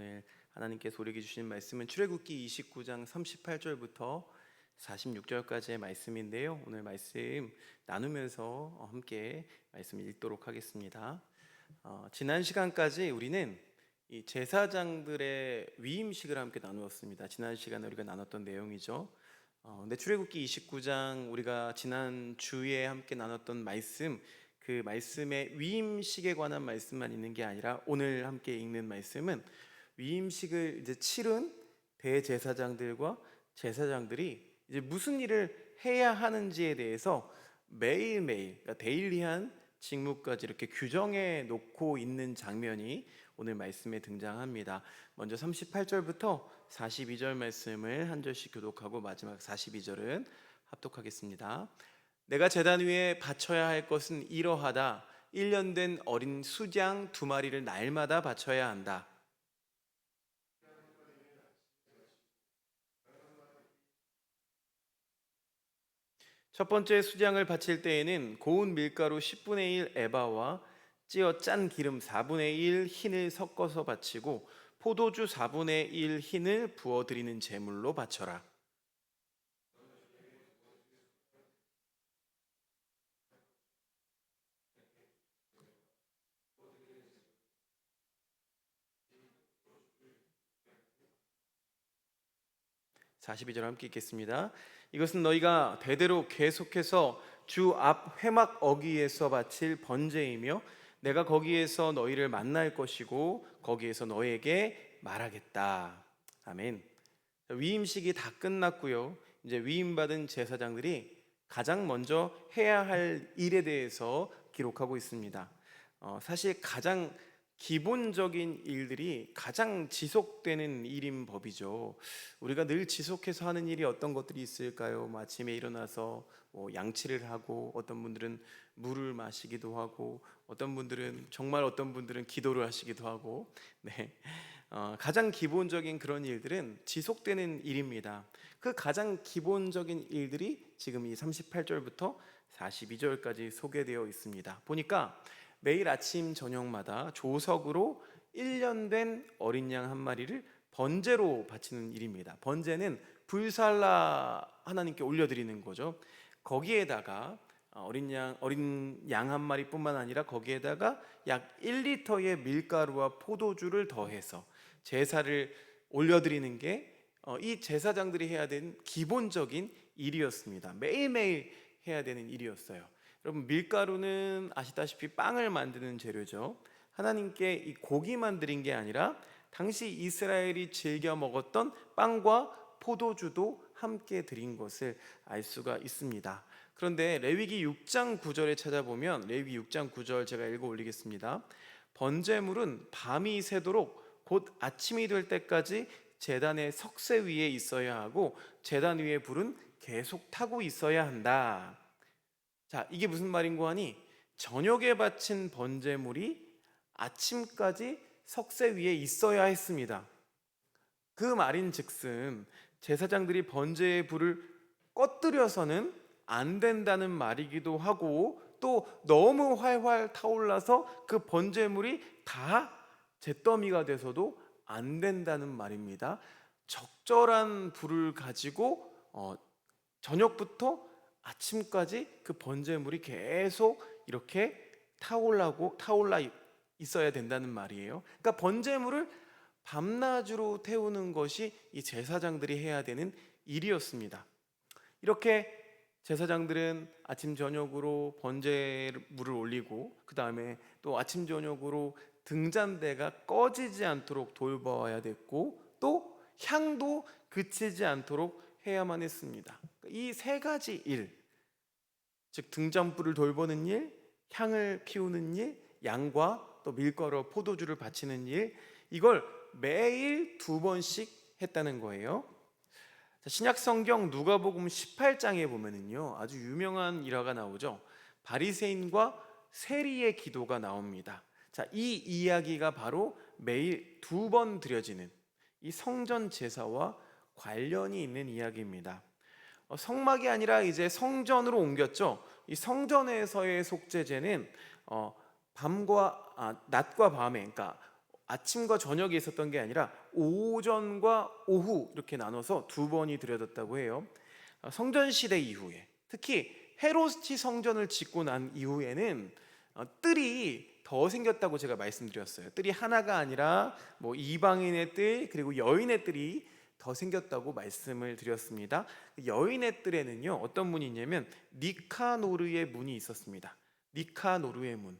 오늘 하나님께서 우리에게 주신 말씀은 출애굽기 29장 38절부터 46절까지의 말씀인데요. 오늘 말씀 나누면서 함께 말씀을 읽도록 하겠습니다. 지난 시간까지 우리는 이 제사장들의 위임식을 함께 나누었습니다. 지난 시간에 우리가 나눴던 내용이죠. 근데 출애굽기 29장 우리가 지난 주에 함께 나눴던 말씀, 그 말씀의 위임식에 관한 말씀만 있는 게 아니라 오늘 함께 읽는 말씀은 위임식을 이제 치른 대제사장들과 제사장들이 이제 무슨 일을 해야 하는지에 대해서 매일매일, 그러니까 데일리한 직무까지 이렇게 규정해 놓고 있는 장면이 오늘 말씀에 등장합니다. 먼저 38절부터 42절 말씀을 한 절씩 교독하고 마지막 42절은 합독하겠습니다. 내가 제단 위에 바쳐야 할 것은 이러하다. 1년 된 어린 수장 2마리를 날마다 바쳐야 한다. 첫 번째 수장을 바칠 때에는 고운 밀가루 10분의 1 에바와 찌어 짠 기름 4분의 1 흰을 섞어서 바치고 포도주 4분의 1 흰을 부어 드리는 제물로 바쳐라. 42절 함께 읽겠습니다. 이것은 너희가 대대로 계속해서 주 앞 회막 어귀에서 바칠 번제이며 내가 거기에서 너희를 만날 것이고 거기에서 너희에게 말하겠다. 아멘. 위임식이 다 끝났고요. 이제 위임받은 제사장들이 가장 먼저 해야 할 일에 대해서 기록하고 있습니다. 사실 가장 기본적인 일들이 가장 지속되는 일인 법이죠. 우리가 늘 지속해서 하는 일이 어떤 것들이 있을까요? 아침에 일어나서 양치를 하고, 어떤 분들은 물을 마시기도 하고, 어떤 분들은 기도를 하시기도 하고, 네. 가장 기본적인 그런 일들은 지속되는 일입니다. 그 가장 기본적인 일들이 지금 이 38절부터 42절까지 소개되어 있습니다. 보니까 매일 아침 저녁마다 조석으로 1년 된 어린 양 한 마리를 번제로 바치는 일입니다. 번제는 불살라 하나님께 올려드리는 거죠. 거기에다가 어린 양 한 마리뿐만 아니라 거기에다가 약 1리터의 밀가루와 포도주를 더해서 제사를 올려드리는 게 이 제사장들이 해야 되는 기본적인 일이었습니다. 매일매일 해야 되는 일이었어요. 여러분, 밀가루는 아시다시피 빵을 만드는 재료죠. 하나님께 이 고기만 드린 게 아니라 당시 이스라엘이 즐겨 먹었던 빵과 포도주도 함께 드린 것을 알 수가 있습니다. 그런데 레위기 6장 9절에 찾아보면, 레위기 6장 9절 제가 읽어 올리겠습니다. 번제물은 밤이 새도록 곧 아침이 될 때까지 제단의 석쇠 위에 있어야 하고 제단 위에 불은 계속 타고 있어야 한다. 자, 이게 무슨 말인고 하니, 저녁에 바친 번제물이 아침까지 석쇠 위에 있어야 했습니다. 그 말인즉슨 제사장들이 번제의 불을 꺼뜨려서는 안 된다는 말이기도 하고, 또 너무 활활 타올라서 그 번제물이 다 잿더미가 돼서도 안 된다는 말입니다. 적절한 불을 가지고 저녁부터 아침까지 그 번제물이 계속 이렇게 타올라 있어야 된다는 말이에요. 그러니까 번제물을 밤낮으로 태우는 것이 이 제사장들이 해야 되는 일이었습니다. 이렇게 제사장들은 아침 저녁으로 번제물을 올리고, 그 다음에 또 아침 저녁으로 등잔대가 꺼지지 않도록 돌봐야 됐고, 또 향도 그치지 않도록 해야만 했습니다. 이 세 가지 일, 즉 등잔불을 돌보는 일, 향을 피우는 일, 양과 또 밀가루 포도주를 바치는 일, 이걸 매일 2번씩 했다는 거예요. 신약 성경 누가복음 18장에 보면은요, 아주 유명한 일화가 나오죠. 바리새인과 세리의 기도가 나옵니다. 자, 이 이야기가 바로 매일 2번 드려지는 이 성전 제사와 관련이 있는 이야기입니다. 성막이 아니라 이제 성전으로 옮겼죠. 이 성전에서의 속죄제는 낮과 밤에, 그러니까 아침과 저녁에 있었던 게 아니라 오전과 오후 이렇게 나눠서 두 번이 드려졌다고 해요. 성전 시대 이후에, 특히 헤롯이 성전을 짓고 난 이후에는 뜰이 더 생겼다고 제가 말씀드렸어요. 뜰이 하나가 아니라 뭐 이방인의 뜰 그리고 여인의 뜰이 더 생겼다고 말씀을 드렸습니다. 여인의 뜰에는요, 어떤 문이 있냐면 니카노르의 문이 있었습니다. 니카노르의 문.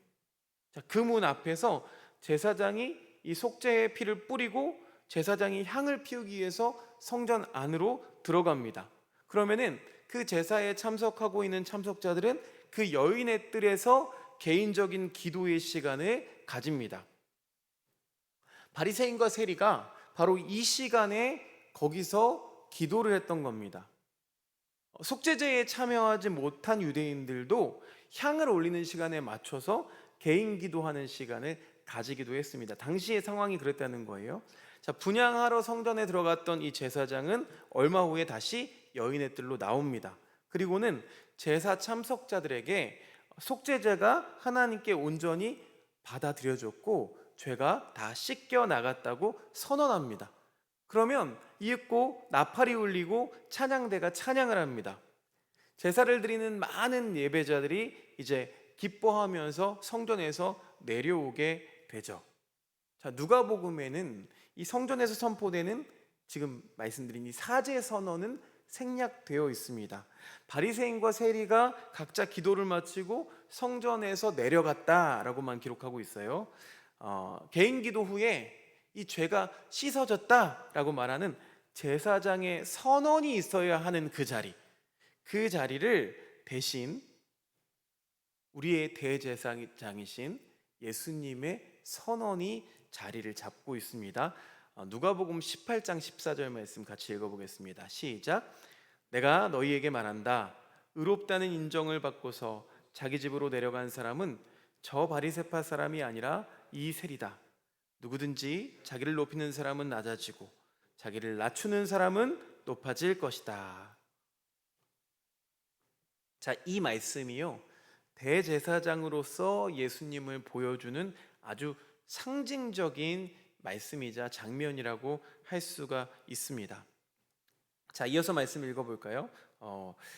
자, 그 문 앞에서 제사장이 이 속죄의 피를 뿌리고 제사장이 향을 피우기 위해서 성전 안으로 들어갑니다. 그러면은 그 제사에 참석하고 있는 참석자들은 그 여인의 뜰에서 개인적인 기도의 시간을 가집니다. 바리새인과 세리가 바로 이 시간에 거기서 기도를 했던 겁니다. 속죄제에 참여하지 못한 유대인들도 향을 올리는 시간에 맞춰서 개인 기도하는 시간을 가지기도 했습니다. 당시의 상황이 그랬다는 거예요. 자, 분향하러 성전에 들어갔던 이 제사장은 얼마 후에 다시 여인의 뜰로 나옵니다. 그리고는 제사 참석자들에게 속죄제가 하나님께 온전히 받아들여졌고 죄가 다 씻겨 나갔다고 선언합니다. 그러면 이윽고 나팔이 울리고 찬양대가 찬양을 합니다. 제사를 드리는 많은 예배자들이 이제 기뻐하면서 성전에서 내려오게 되죠. 자, 누가복음에는 이 성전에서 선포되는 지금 말씀드린 이 사제 선언은 생략되어 있습니다. 바리새인과 세리가 각자 기도를 마치고 성전에서 내려갔다라고만 기록하고 있어요. 개인 기도 후에 이 죄가 씻어졌다라고 말하는 제사장의 선언이 있어야 하는 그 자리를 대신 우리의 대제사장이신 예수님의 선언이 자리를 잡고 있습니다. 누가복음 18장 14절 말씀 같이 읽어보겠습니다. 시작. 내가 너희에게 말한다. 의롭다는 인정을 받고서 자기 집으로 내려간 사람은 저 바리새파 사람이 아니라 이 세리다. 누구든지 자기를 높이는 사람은 낮아지고 자기를 낮추는 사람은 높아질 것이다. 자, 이 말씀이요, 대제사장으로서 예수님을 보여주는 아주 상징적인 말씀이자 장면이라고 할 수가 있습니다. 자, 이어서 말씀 읽어볼까요?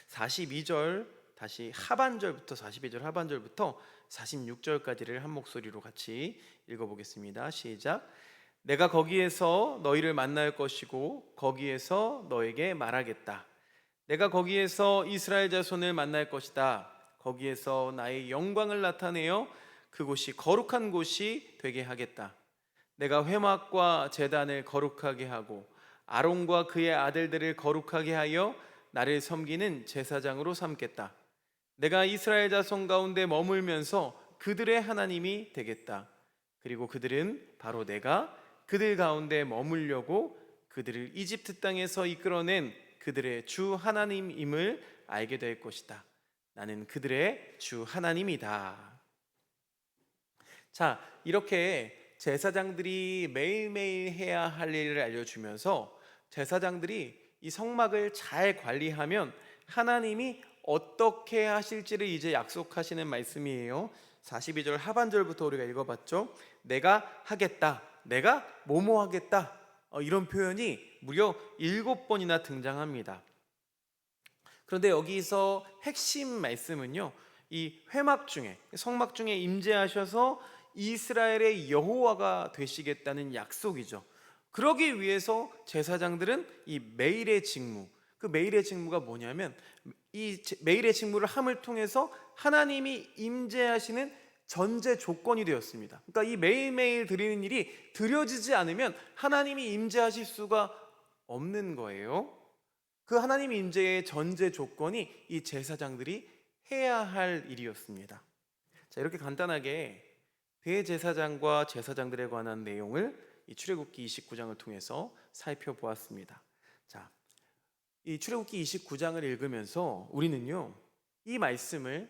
42절 다시 하반절부터 42절 하반절부터 46절까지를 한 목소리로 같이 읽어보겠습니다. 시작. 내가 거기에서 너희를 만날 것이고 거기에서 너에게 말하겠다. 내가 거기에서 이스라엘 자손을 만날 것이다. 거기에서 나의 영광을 나타내어 그곳이 거룩한 곳이 되게 하겠다. 내가 회막과 제단을 거룩하게 하고 아론과 그의 아들들을 거룩하게 하여 나를 섬기는 제사장으로 삼겠다. 내가 이스라엘 자손 가운데 머물면서 그들의 하나님이 되겠다. 그리고 그들은 바로 내가 그들 가운데 머물려고 그들을 이집트 땅에서 이끌어낸 그들의 주 하나님임을 알게 될 것이다. 나는 그들의 주 하나님이다. 자, 이렇게 제사장들이 매일매일 해야 할 일을 알려주면서 제사장들이 이 성막을 잘 관리하면 하나님이 어떻게 하실지를 이제 약속하시는 말씀이에요. 42절 하반절부터 우리가 읽어봤죠. 내가 하겠다, 내가 뭐뭐 하겠다, 이런 표현이 무려 7번이나 등장합니다. 그런데 여기서 핵심 말씀은요, 이 회막 중에, 성막 중에 임재하셔서 이스라엘의 여호와가 되시겠다는 약속이죠. 그러기 위해서 제사장들은 이 매일의 직무, 그 매일의 직무가 뭐냐면 이 매일의 직무를 함을 통해서 하나님이 임재하시는 전제 조건이 되었습니다. 그러니까 이 매일매일 드리는 일이 드려지지 않으면 하나님이 임재하실 수가 없는 거예요. 그 하나님 임재의 전제 조건이 이 제사장들이 해야 할 일이었습니다. 자, 이렇게 간단하게 대제사장과 제사장들에 관한 내용을 이 출애굽기 29장을 통해서 살펴보았습니다. 자, 이 출애굽기 29장을 읽으면서 우리는요, 이 말씀을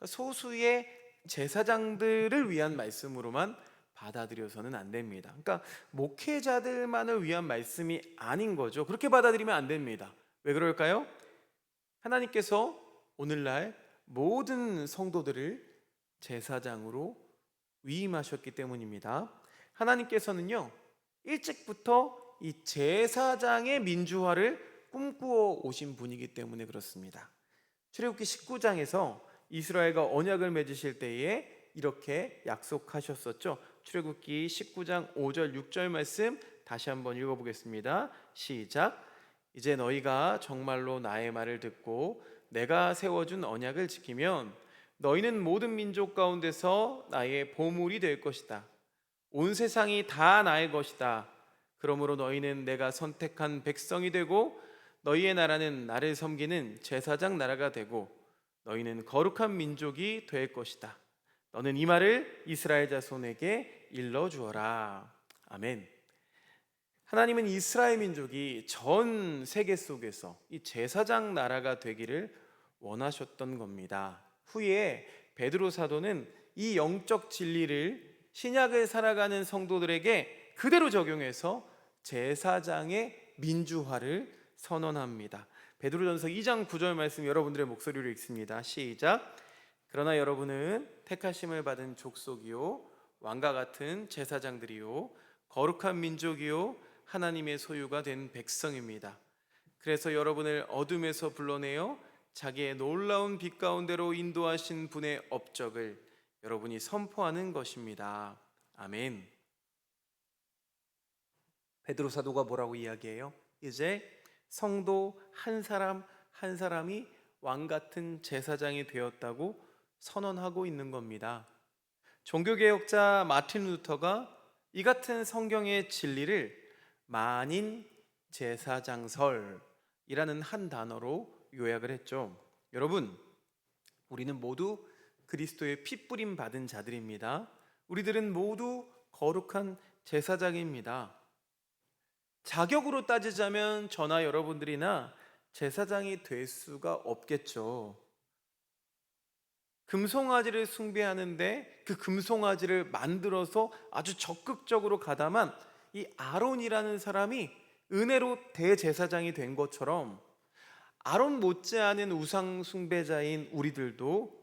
소수의 제사장들을 위한 말씀으로만 받아들여서는 안 됩니다. 그러니까 목회자들만을 위한 말씀이 아닌 거죠. 그렇게 받아들이면 안 됩니다. 왜 그럴까요? 하나님께서 오늘날 모든 성도들을 제사장으로 위임하셨기 때문입니다. 하나님께서는요, 일찍부터 이 제사장의 민주화를 꿈꾸어 오신 분이기 때문에 그렇습니다. 출애굽기 19장에서 이스라엘과 언약을 맺으실 때에 이렇게 약속하셨었죠. 출애굽기 19장 5절 6절 말씀 다시 한번 읽어보겠습니다. 시작. 이제 너희가 정말로 나의 말을 듣고 내가 세워준 언약을 지키면 너희는 모든 민족 가운데서 나의 보물이 될 것이다. 온 세상이 다 나의 것이다. 그러므로 너희는 내가 선택한 백성이 되고 너희의 나라는 나를 섬기는 제사장 나라가 되고 너희는 거룩한 민족이 될 것이다. 너는 이 말을 이스라엘 자손에게 일러 주어라. 아멘. 하나님은 이스라엘 민족이 전 세계 속에서 이 제사장 나라가 되기를 원하셨던 겁니다. 후에 베드로 사도는 이 영적 진리를 신약을 살아가는 성도들에게 그대로 적용해서 제사장의 민주화를 선언합니다. 베드로전서 2장 9절 말씀 여러분들의 목소리로 읽습니다. 시작. 그러나 여러분은 택하심을 받은 족속이요 왕과 같은 제사장들이요 거룩한 민족이요 하나님의 소유가 된 백성입니다. 그래서 여러분을 어둠에서 불러내어 자기의 놀라운 빛 가운데로 인도하신 분의 업적을 여러분이 선포하는 것입니다. 아멘. 베드로 사도가 뭐라고 이야기해요? 이제 성도 한 사람 한 사람이 왕 같은 제사장이 되었다고 선언하고 있는 겁니다. 종교개혁자 마틴 루터가 이 같은 성경의 진리를 만인 제사장설이라는 한 단어로 요약을 했죠. 여러분, 우리는 모두 그리스도의 핏부림 받은 자들입니다. 우리들은 모두 거룩한 제사장입니다. 자격으로 따지자면 저나 여러분들이나 제사장이 될 수가 없겠죠. 금송아지를 숭배하는데 그 금송아지를 만들어서 아주 적극적으로 가담한 이 아론이라는 사람이 은혜로 대제사장이 된 것처럼 아론 못지않은 우상 숭배자인 우리들도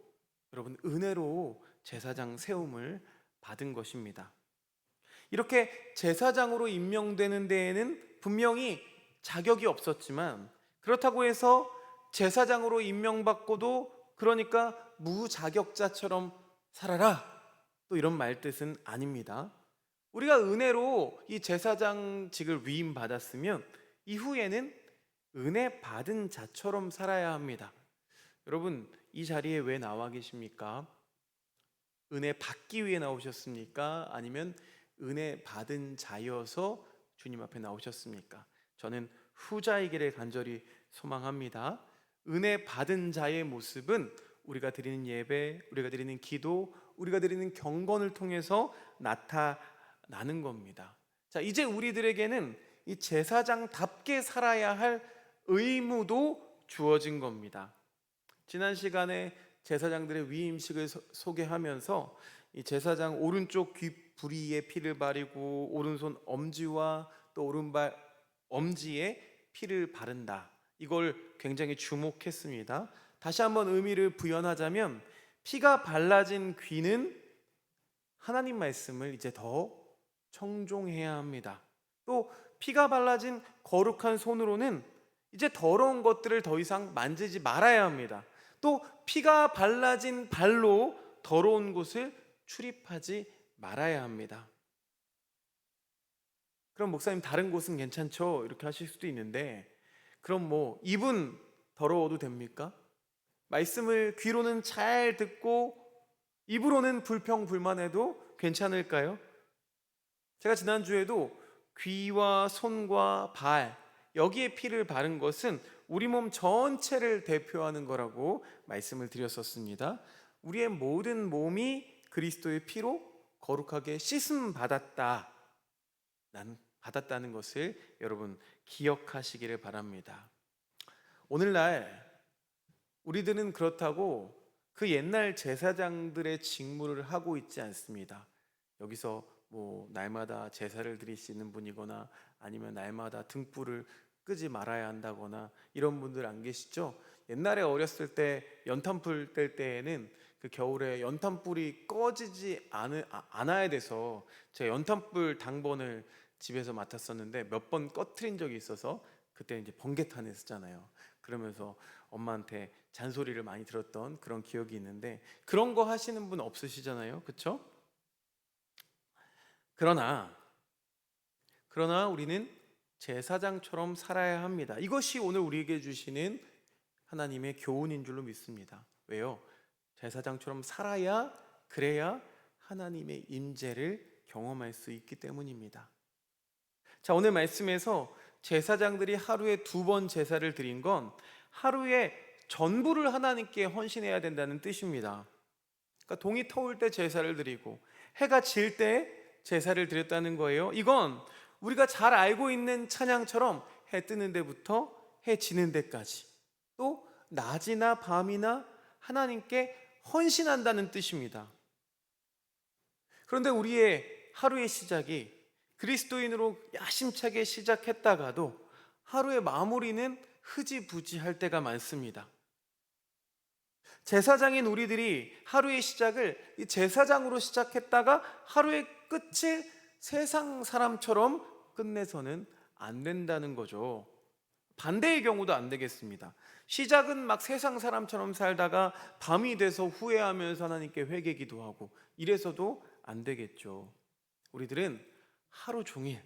여러분 은혜로 제사장 세움을 받은 것입니다. 이렇게 제사장으로 임명되는 데에는 분명히 자격이 없었지만 그렇다고 해서 제사장으로 임명받고도 그러니까 무자격자처럼 살아라 또 이런 말뜻은 아닙니다. 우리가 은혜로 이 제사장직을 위임받았으면 이후에는 은혜 받은 자처럼 살아야 합니다. 여러분 이 자리에 왜 나와 계십니까? 은혜 받기 위해 나오셨습니까? 아니면 은혜 받은 자여서 주님 앞에 나오셨습니까? 저는 후자이기를 간절히 소망합니다. 은혜 받은 자의 모습은 우리가 드리는 예배, 우리가 드리는 기도, 우리가 드리는 경건을 통해서 나타나는 겁니다. 자, 이제 우리들에게는 이 제사장답게 살아야 할 의무도 주어진 겁니다. 지난 시간에 제사장들의 위임식을 소개하면서 이 제사장 오른쪽 귀 부리에 피를 바르고 오른손 엄지와 또 오른발 엄지에 피를 바른다. 이걸 굉장히 주목했습니다. 다시 한번 의미를 부연하자면 피가 발라진 귀는 하나님 말씀을 이제 더 청종해야 합니다. 또 피가 발라진 거룩한 손으로는 이제 더러운 것들을 더 이상 만지지 말아야 합니다. 또 피가 발라진 발로 더러운 곳을 출입하지 말아야 합니다. 그럼 목사님 다른 곳은 괜찮죠? 이렇게 하실 수도 있는데 그럼 뭐 입은 더러워도 됩니까? 말씀을 귀로는 잘 듣고 입으로는 불평불만해도 괜찮을까요? 제가 지난주에도 귀와 손과 발 여기에 피를 바른 것은 우리 몸 전체를 대표하는 거라고 말씀을 드렸었습니다. 우리의 모든 몸이 그리스도의 피로 거룩하게 씻음 받았다는 것을 여러분 기억하시기를 바랍니다. 오늘날 우리들은 그렇다고 그 옛날 제사장들의 직무를 하고 있지 않습니다. 여기서 뭐 날마다 제사를 드리시는 분이거나 아니면 날마다 등불을 끄지 말아야 한다거나 이런 분들 안 계시죠? 옛날에 어렸을 때 연탄불 뗄 때에는 그 그 겨울에 연탄불이 꺼지지 않아야 돼서 제가 연탄불 당번을 집에서 맡았었는데 몇 번 꺼트린 적이 있어서 그때 이제 번개탄 했었잖아요. 그러면서 엄마한테 잔소리를 많이 들었던 그런 기억이 있는데, 그런 거 하시는 분 없으시잖아요, 그렇죠? 그러나 우리는 제사장처럼 살아야 합니다. 이것이 오늘 우리에게 주시는 하나님의 교훈인 줄로 믿습니다. 왜요? 제사장처럼 살아야, 그래야 하나님의 임재를 경험할 수 있기 때문입니다. 자, 오늘 말씀에서 제사장들이 하루에 2번 제사를 드린 건 하루에 전부를 하나님께 헌신해야 된다는 뜻입니다. 그러니까 동이 터올 때 제사를 드리고 해가 질 때 제사를 드렸다는 거예요. 이건 우리가 잘 알고 있는 찬양처럼 해 뜨는 데부터 해 지는 데까지, 또 낮이나 밤이나 하나님께 헌신한다는 뜻입니다. 그런데 우리의 하루의 시작이 그리스도인으로 야심차게 시작했다가도 하루의 마무리는 흐지부지할 때가 많습니다. 제사장인 우리들이 하루의 시작을 이 제사장으로 시작했다가 하루의 끝을 세상 사람처럼 끝내서는 안 된다는 거죠. 반대의 경우도 안 되겠습니다. 시작은 막 세상 사람처럼 살다가 밤이 돼서 후회하면서 하나님께 회개기도 하고 이래서도 안 되겠죠. 우리들은 하루 종일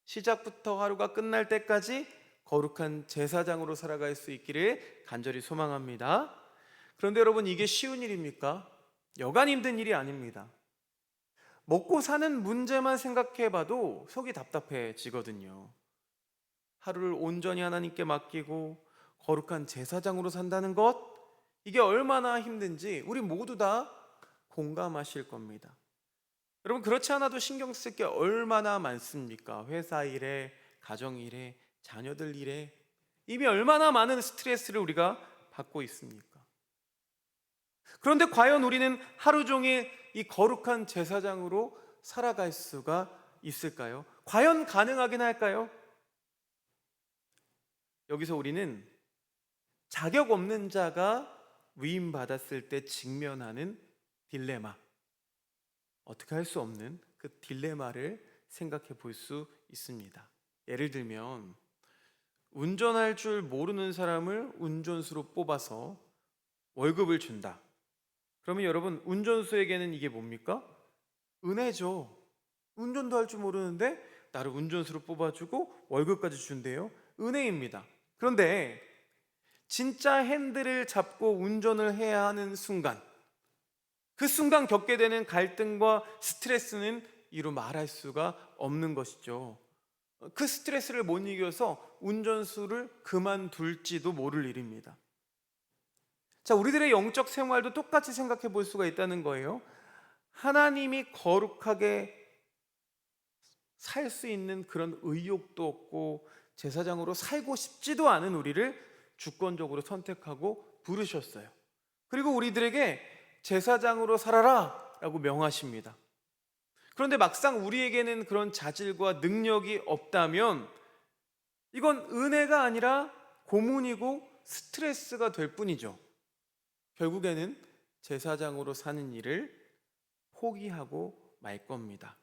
시작부터 하루가 끝날 때까지 거룩한 제사장으로 살아갈 수 있기를 간절히 소망합니다. 그런데 여러분, 이게 쉬운 일입니까? 여간 힘든 일이 아닙니다. 먹고 사는 문제만 생각해봐도 속이 답답해지거든요. 하루를 온전히 하나님께 맡기고 거룩한 제사장으로 산다는 것, 이게 얼마나 힘든지 우리 모두 다 공감하실 겁니다. 여러분, 그렇지 않아도 신경 쓸 게 얼마나 많습니까? 회사 일에, 가정 일에, 자녀들 일에 이미 얼마나 많은 스트레스를 우리가 받고 있습니까? 그런데 과연 우리는 하루 종일 이 거룩한 제사장으로 살아갈 수가 있을까요? 과연 가능하긴 할까요? 여기서 우리는 자격 없는 자가 위임받았을 때 직면하는 딜레마, 어떻게 할 수 없는 그 딜레마를 생각해 볼 수 있습니다. 예를 들면 운전할 줄 모르는 사람을 운전수로 뽑아서 월급을 준다. 그러면 여러분, 운전수에게는 이게 뭡니까? 은혜죠. 운전도 할 줄 모르는데 나를 운전수로 뽑아주고 월급까지 준대요. 은혜입니다. 그런데 진짜 핸들을 잡고 운전을 해야 하는 순간, 그 순간 겪게 되는 갈등과 스트레스는 이루 말할 수가 없는 것이죠. 그 스트레스를 못 이겨서 운전수를 그만둘지도 모를 일입니다. 자, 우리들의 영적 생활도 똑같이 생각해 볼 수가 있다는 거예요. 하나님이 거룩하게 살 수 있는 그런 의욕도 없고 제사장으로 살고 싶지도 않은 우리를 주권적으로 선택하고 부르셨어요. 그리고 우리들에게 제사장으로 살아라 라고 명하십니다. 그런데 막상 우리에게는 그런 자질과 능력이 없다면 이건 은혜가 아니라 고문이고 스트레스가 될 뿐이죠. 결국에는 제사장으로 사는 일을 포기하고 말 겁니다.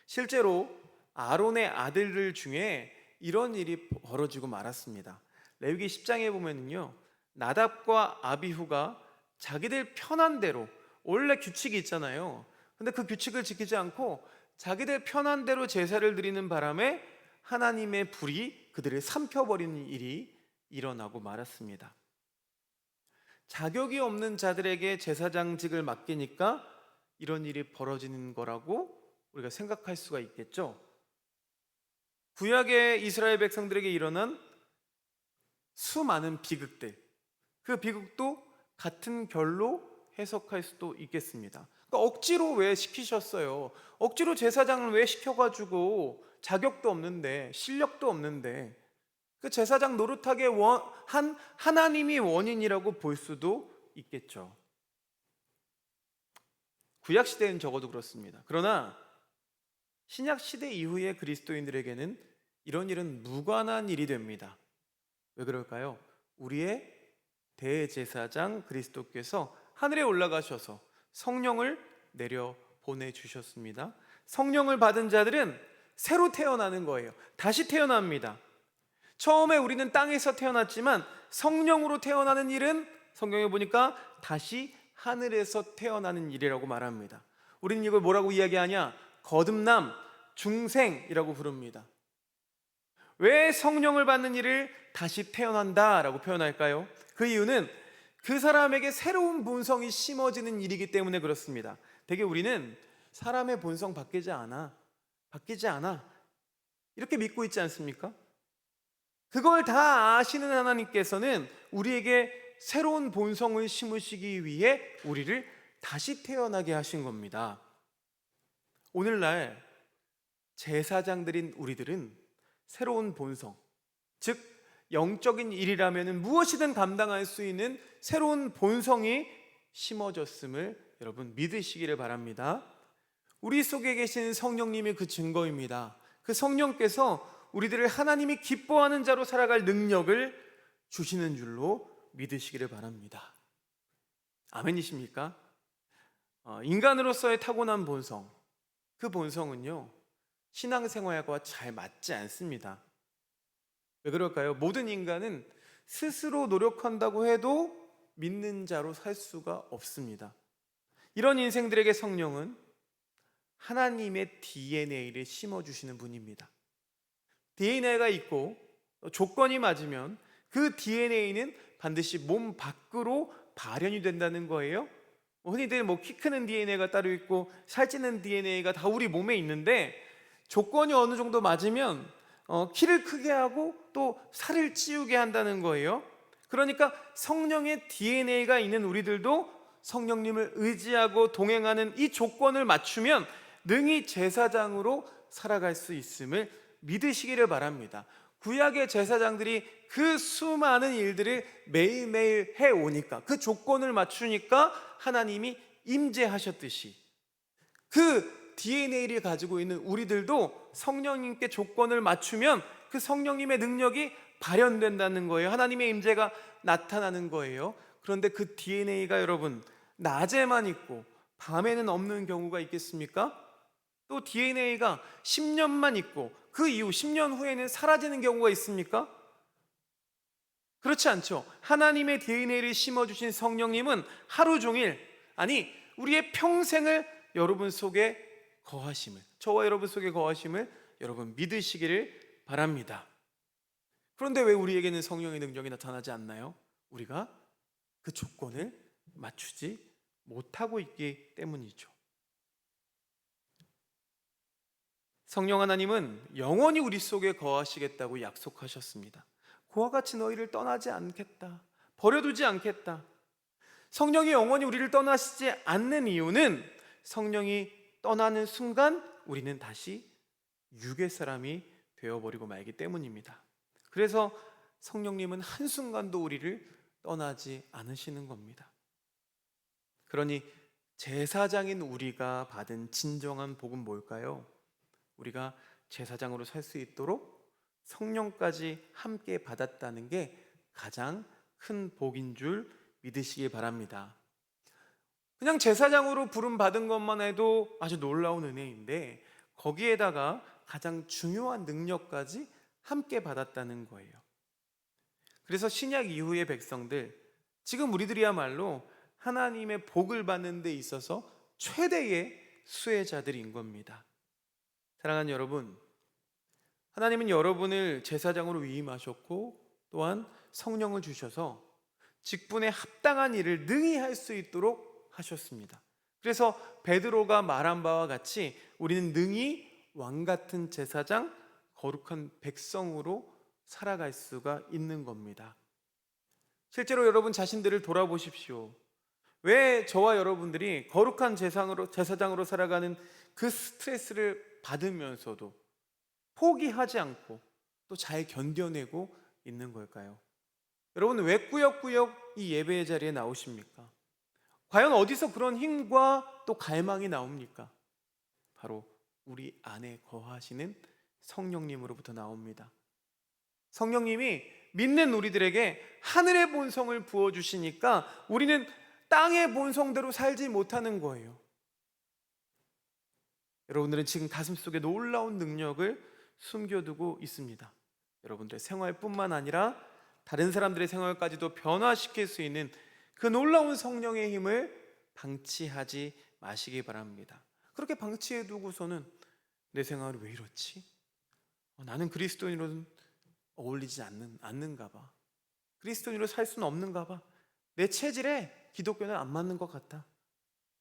실제로 아론의 아들들 중에 이런 일이 벌어지고 말았습니다. 레위기 10장에 보면요, 나답과 아비후가 자기들 편한 대로, 원래 규칙이 있잖아요. 근데 그 규칙을 지키지 않고 자기들 편한 대로 제사를 드리는 바람에 하나님의 불이 그들을 삼켜버리는 일이 일어나고 말았습니다. 자격이 없는 자들에게 제사장직을 맡기니까 이런 일이 벌어지는 거라고 우리가 생각할 수가 있겠죠. 구약의 이스라엘 백성들에게 일어난 수많은 비극들, 그 비극도 같은 결로 해석할 수도 있겠습니다. 그러니까 억지로 왜 시키셨어요? 억지로 제사장을 왜 시켜가지고 자격도 없는데, 실력도 없는데, 그 제사장 노릇하게 한 하나님이 원인이라고 볼 수도 있겠죠. 구약 시대는 적어도 그렇습니다. 그러나 신약 시대 이후의 그리스도인들에게는 이런 일은 무관한 일이 됩니다. 왜 그럴까요? 우리의 대제사장 그리스도께서 하늘에 올라가셔서 성령을 내려 보내주셨습니다. 성령을 받은 자들은 새로 태어나는 거예요. 다시 태어납니다. 처음에 우리는 땅에서 태어났지만 성령으로 태어나는 일은 성경에 보니까 다시 하늘에서 태어나는 일이라고 말합니다. 우리는 이걸 뭐라고 이야기하냐? 거듭남, 중생이라고 부릅니다. 왜 성령을 받는 일을 다시 태어난다라고 표현할까요? 그 이유는 그 사람에게 새로운 본성이 심어지는 일이기 때문에 그렇습니다. 되게 우리는 사람의 본성 바뀌지 않아 이렇게 믿고 있지 않습니까? 그걸 다 아시는 하나님께서는 우리에게 새로운 본성을 심으시기 위해 우리를 다시 태어나게 하신 겁니다. 오늘날 제사장들인 우리들은 새로운 본성, 즉 영적인 일이라면 무엇이든 감당할 수 있는 새로운 본성이 심어졌음을 여러분 믿으시기를 바랍니다. 우리 속에 계신 성령님이 그 증거입니다. 그 성령께서 우리들을 하나님이 기뻐하는 자로 살아갈 능력을 주시는 줄로 믿으시기를 바랍니다. 아멘이십니까? 인간으로서의 타고난 본성, 그 본성은요 신앙생활과 잘 맞지 않습니다. 왜 그럴까요? 모든 인간은 스스로 노력한다고 해도 믿는 자로 살 수가 없습니다. 이런 인생들에게 성령은 하나님의 DNA를 심어주시는 분입니다. DNA가 있고 조건이 맞으면 그 DNA는 반드시 몸 밖으로 발현이 된다는 거예요. 흔히들 키 크는 DNA가 따로 있고 살찌는 DNA가 다 우리 몸에 있는데 조건이 어느 정도 맞으면 키를 크게 하고 또 살을 찌우게 한다는 거예요. 그러니까 성령의 DNA가 있는 우리들도 성령님을 의지하고 동행하는 이 조건을 맞추면 능히 제사장으로 살아갈 수 있음을 믿으시기를 바랍니다. 구약의 제사장들이 그 수많은 일들을 매일매일 해오니까, 그 조건을 맞추니까 하나님이 임재하셨듯이 그 DNA를 가지고 있는 우리들도 성령님께 조건을 맞추면 그 성령님의 능력이 발현된다는 거예요. 하나님의 임재가 나타나는 거예요. 그런데 그 DNA가 여러분 낮에만 있고 밤에는 없는 경우가 있겠습니까? 또 DNA가 10년만 있고 그 이후 10년 후에는 사라지는 경우가 있습니까? 그렇지 않죠. 하나님의 DNA를 심어주신 성령님은 하루 종일, 아니 우리의 평생을 여러분 속에 거하심을, 저와 여러분 속에 거하심을 여러분 믿으시기를 바랍니다. 그런데 왜 우리에게는 성령의 능력이 나타나지 않나요? 우리가 그 조건을 맞추지 못하고 있기 때문이죠. 성령 하나님은 영원히 우리 속에 거하시겠다고 약속하셨습니다. 그와 같이 너희를 떠나지 않겠다, 버려두지 않겠다. 성령이 영원히 우리를 떠나시지 않는 이유는 성령이 떠나는 순간 우리는 다시 육의 사람이 되어버리고 말기 때문입니다. 그래서 성령님은 한순간도 우리를 떠나지 않으시는 겁니다. 그러니 제사장인 우리가 받은 진정한 복은 뭘까요? 우리가 제사장으로 살 수 있도록 성령까지 함께 받았다는 게 가장 큰 복인 줄 믿으시기 바랍니다. 그냥 제사장으로 부름 받은 것만 해도 아주 놀라운 은혜인데 거기에다가 가장 중요한 능력까지 함께 받았다는 거예요. 그래서 신약 이후의 백성들, 지금 우리들이야말로 하나님의 복을 받는 데 있어서 최대의 수혜자들인 겁니다. 사랑하는 여러분, 하나님은 여러분을 제사장으로 위임하셨고 또한 성령을 주셔서 직분에 합당한 일을 능히 할 수 있도록 하셨습니다. 그래서 베드로가 말한 바와 같이 우리는 능히 왕같은 제사장, 거룩한 백성으로 살아갈 수가 있는 겁니다. 실제로 여러분 자신들을 돌아보십시오. 왜 저와 여러분들이 거룩한 제사장으로 살아가는 그 스트레스를 받으면서도 포기하지 않고 또 잘 견뎌내고 있는 걸까요? 여러분 왜 꾸역꾸역 이 예배의 자리에 나오십니까? 과연 어디서 그런 힘과 또 갈망이 나옵니까? 바로 우리 안에 거하시는 성령님으로부터 나옵니다. 성령님이 믿는 우리들에게 하늘의 본성을 부어주시니까 우리는 땅의 본성대로 살지 못하는 거예요. 여러분들은 지금 가슴속에 놀라운 능력을 숨겨두고 있습니다. 여러분들의 생활뿐만 아니라 다른 사람들의 생활까지도 변화시킬 수 있는 그 놀라운 성령의 힘을 방치하지 마시기 바랍니다. 그렇게 방치해 두고서는 내 생활이 왜 이렇지? 나는 그리스도인으로는 어울리지 않는가 봐. 그리스도인으로 살 수는 없는가 봐. 내 체질에 기독교는 안 맞는 것 같아.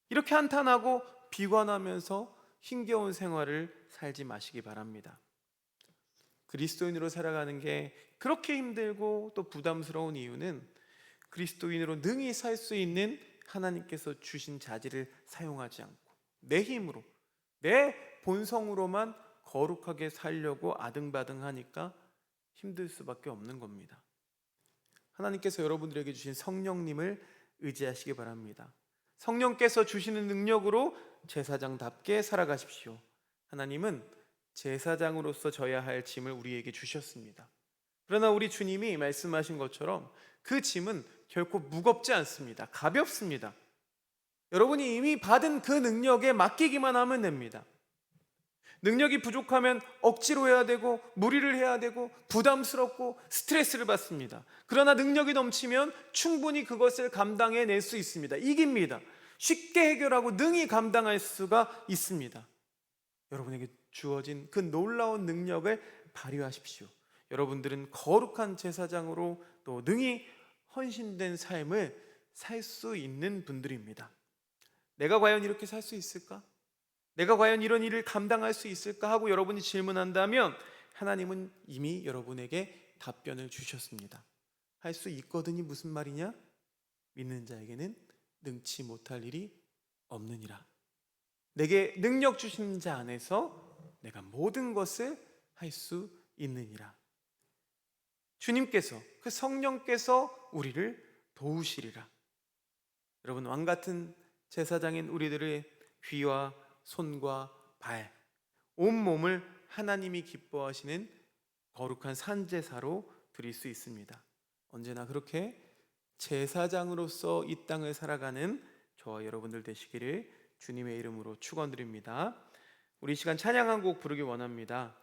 이렇게 한탄하고 비관하면서 힘겨운 생활을 살지 마시기 바랍니다. 그리스도인으로 살아가는 게 그렇게 힘들고 또 부담스러운 이유는 그리스도인으로 능히 살 수 있는 하나님께서 주신 자질을 사용하지 않고 내 힘으로, 내 본성으로만 거룩하게 살려고 아등바등하니까 힘들 수밖에 없는 겁니다. 하나님께서 여러분들에게 주신 성령님을 의지하시기 바랍니다. 성령께서 주시는 능력으로 제사장답게 살아가십시오. 하나님은 제사장으로서 져야 할 짐을 우리에게 주셨습니다. 그러나 우리 주님이 말씀하신 것처럼 그 짐은 결코 무겁지 않습니다. 가볍습니다. 여러분이 이미 받은 그 능력에 맡기기만 하면 됩니다. 능력이 부족하면 억지로 해야 되고 무리를 해야 되고 부담스럽고 스트레스를 받습니다. 그러나 능력이 넘치면 충분히 그것을 감당해낼 수 있습니다. 이깁니다. 쉽게 해결하고 능히 감당할 수가 있습니다. 여러분에게 주어진 그 놀라운 능력을 발휘하십시오. 여러분들은 거룩한 제사장으로 또 능히 헌신된 삶을 살 수 있는 분들입니다. 내가 과연 이렇게 살 수 있을까? 내가 과연 이런 일을 감당할 수 있을까? 하고 여러분이 질문한다면 하나님은 이미 여러분에게 답변을 주셨습니다. 할 수 있거든이 무슨 말이냐? 믿는 자에게는 능치 못할 일이 없느니라. 내게 능력 주신 자 안에서 내가 모든 것을 할 수 있느니라. 주님께서, 그 성령께서 우리를 도우시리라. 여러분, 왕같은 제사장인 우리들의 귀와 손과 발, 온몸을 하나님이 기뻐하시는 거룩한 산제사로 드릴 수 있습니다. 언제나 그렇게 제사장으로서 이 땅을 살아가는 저와 여러분들 되시기를 주님의 이름으로 축원드립니다. 우리 시간 찬양 한 곡 부르기 원합니다.